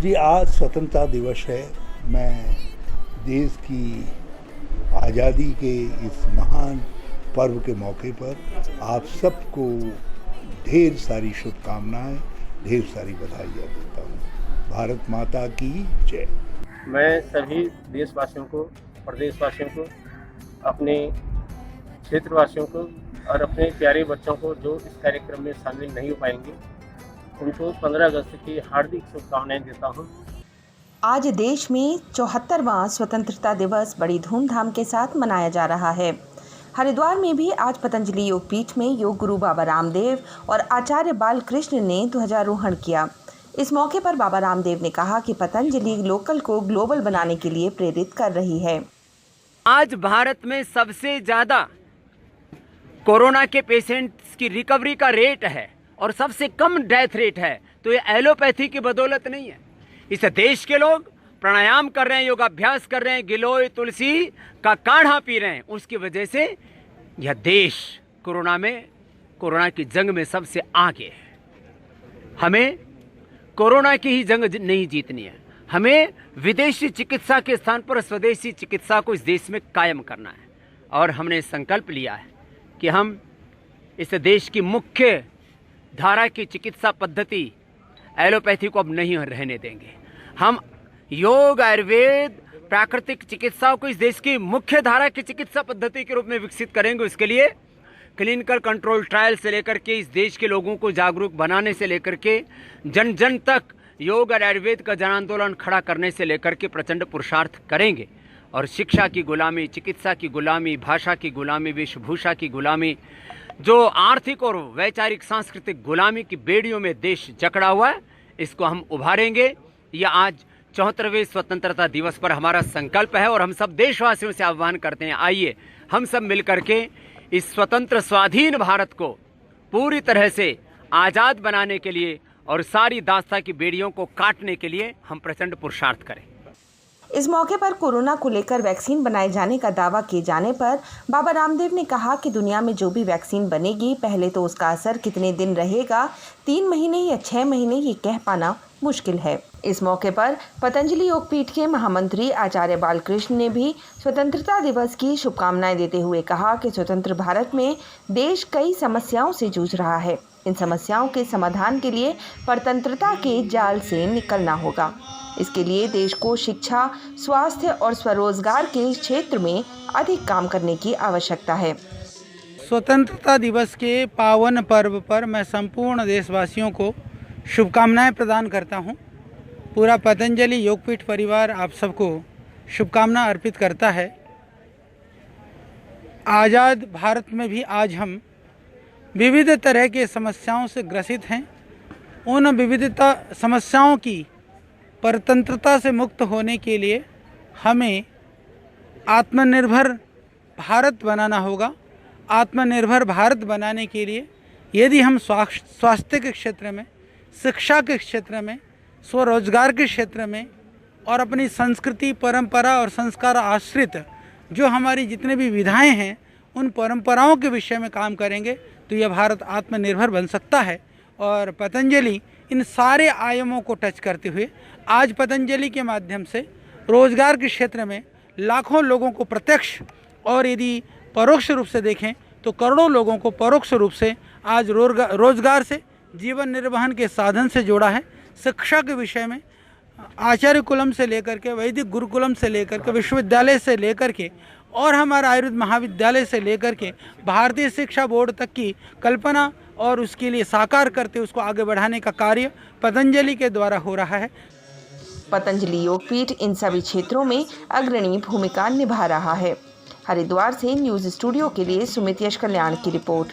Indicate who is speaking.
Speaker 1: जी, आज स्वतंत्रता दिवस है। मैं देश की आज़ादी के इस महान पर्व के मौके पर आप सबको ढेर सारी शुभकामनाएं, ढेर सारी बधाइयाँ देता हूँ। भारत माता की जय।
Speaker 2: मैं सभी देशवासियों को, प्रदेशवासियों को, अपने क्षेत्रवासियों को और अपने प्यारे बच्चों को जो इस कार्यक्रम में शामिल नहीं हो पाएंगे, उनको 15 अगस्त की हार्दिक शुभकामनाएं देता हूं।
Speaker 3: आज देश में 74वां स्वतंत्रता दिवस बड़ी धूमधाम के साथ मनाया जा रहा है। हरिद्वार में भी आज पतंजलि योग पीठ में योग गुरु बाबा रामदेव और आचार्य बालकृष्ण ने ध्वजारोहण किया। इस मौके पर बाबा रामदेव ने कहा कि पतंजलि लोकल को ग्लोबल बनाने के लिए प्रेरित कर रही है।
Speaker 4: आज भारत में सबसे ज़्यादा कोरोना के पेशेंट्स की रिकवरी का रेट है और सबसे कम डेथ रेट है, तो ये एलोपैथी की बदौलत नहीं है। इस देश के लोग प्राणायाम कर रहे हैं, योगाभ्यास कर रहे हैं, गिलोय तुलसी का काढ़ा पी रहे हैं, उसकी वजह से यह देश कोरोना की जंग में सबसे आगे है। हमें कोरोना की ही जंग नहीं जीतनी है, हमें विदेशी चिकित्सा के स्थान पर स्वदेशी चिकित्सा को इस देश में कायम करना है। और हमने संकल्प लिया है कि हम इस देश की मुख्य धारा की चिकित्सा पद्धति एलोपैथी को अब नहीं रहने देंगे। हम योग, आयुर्वेद, प्राकृतिक चिकित्सा को इस देश की मुख्य धारा की चिकित्सा पद्धति के रूप में विकसित करेंगे। इसके लिए क्लिनिकल कंट्रोल ट्रायल से लेकर के इस देश के लोगों को जागरूक बनाने से लेकर के जन जन तक योग और आयुर्वेद का जन आंदोलन खड़ा करने से लेकर के प्रचंड पुरुषार्थ करेंगे। और शिक्षा की गुलामी, चिकित्सा की गुलामी, भाषा की गुलामी, वेशभूषा की गुलामी, जो आर्थिक और वैचारिक सांस्कृतिक गुलामी की बेड़ियों में देश जकड़ा हुआ है, इसको हम उभारेंगे। यह आज 74वें स्वतंत्रता दिवस पर हमारा संकल्प है और हम सब देशवासियों से आह्वान करते हैं, आइए हम सब मिलकर के इस स्वतंत्र स्वाधीन भारत को पूरी तरह से आज़ाद बनाने के लिए और सारी दास्ता की बेड़ियों को काटने के लिए हम प्रचंड पुरुषार्थ करें।
Speaker 3: इस मौके पर कोरोना को लेकर वैक्सीन बनाए जाने का दावा किए जाने पर बाबा रामदेव ने कहा कि दुनिया में जो भी वैक्सीन बनेगी, पहले तो उसका असर कितने दिन रहेगा, 3 महीने या 6 महीने, ये कह पाना मुश्किल है। इस मौके पर पतंजलि योग पीठ के महामंत्री आचार्य बालकृष्ण ने भी स्वतंत्रता दिवस की शुभकामनाएं देते हुए कहा कि स्वतंत्र भारत में देश कई समस्याओं से जूझ रहा है। इन समस्याओं के समाधान के लिए परतंत्रता के जाल से निकलना होगा। इसके लिए देश को शिक्षा, स्वास्थ्य और स्वरोजगार के क्षेत्र में अधिक काम करने की आवश्यकता है।
Speaker 5: स्वतंत्रता दिवस के पावन पर्व पर मैं संपूर्ण देशवासियों को शुभकामनाएं प्रदान करता हूं। पूरा पतंजलि योगपीठ परिवार आप सबको शुभकामना अर्पित करता है। आज़ाद भारत में भी आज हम विविध तरह के समस्याओं से ग्रसित हैं। उन विविधता समस्याओं की परतंत्रता से मुक्त होने के लिए हमें आत्मनिर्भर भारत बनाना होगा। आत्मनिर्भर भारत बनाने के लिए यदि हम स्वास्थ्य के क्षेत्र में, शिक्षा के क्षेत्र में, स्वरोजगार के क्षेत्र में और अपनी संस्कृति, परंपरा और संस्कार आश्रित जो हमारी जितने भी विधाएं हैं, उन परंपराओं के विषय में काम करेंगे तो यह भारत आत्मनिर्भर बन सकता है। और पतंजलि इन सारे आयामों को टच करते हुए आज पतंजलि के माध्यम से रोजगार के क्षेत्र में लाखों लोगों को प्रत्यक्ष और यदि परोक्ष रूप से देखें तो करोड़ों लोगों को परोक्ष रूप से आज रोजगार से, जीवन निर्वहन के साधन से जोड़ा है। शिक्षा के विषय में आचार्य कुलम से लेकर के, वैदिक गुरुकुलम से लेकर के, विश्वविद्यालय से लेकर के और हमारा आयुर्वेद महाविद्यालय से लेकर के भारतीय शिक्षा बोर्ड तक की कल्पना और उसके लिए साकार करते उसको आगे बढ़ाने का कार्य पतंजलि के द्वारा हो रहा है।
Speaker 3: पतंजलि योगपीठ इन सभी क्षेत्रों में अग्रणी भूमिका निभा रहा है। हरिद्वार से न्यूज़ स्टूडियो के लिए सुमित यश कल्याण की रिपोर्ट।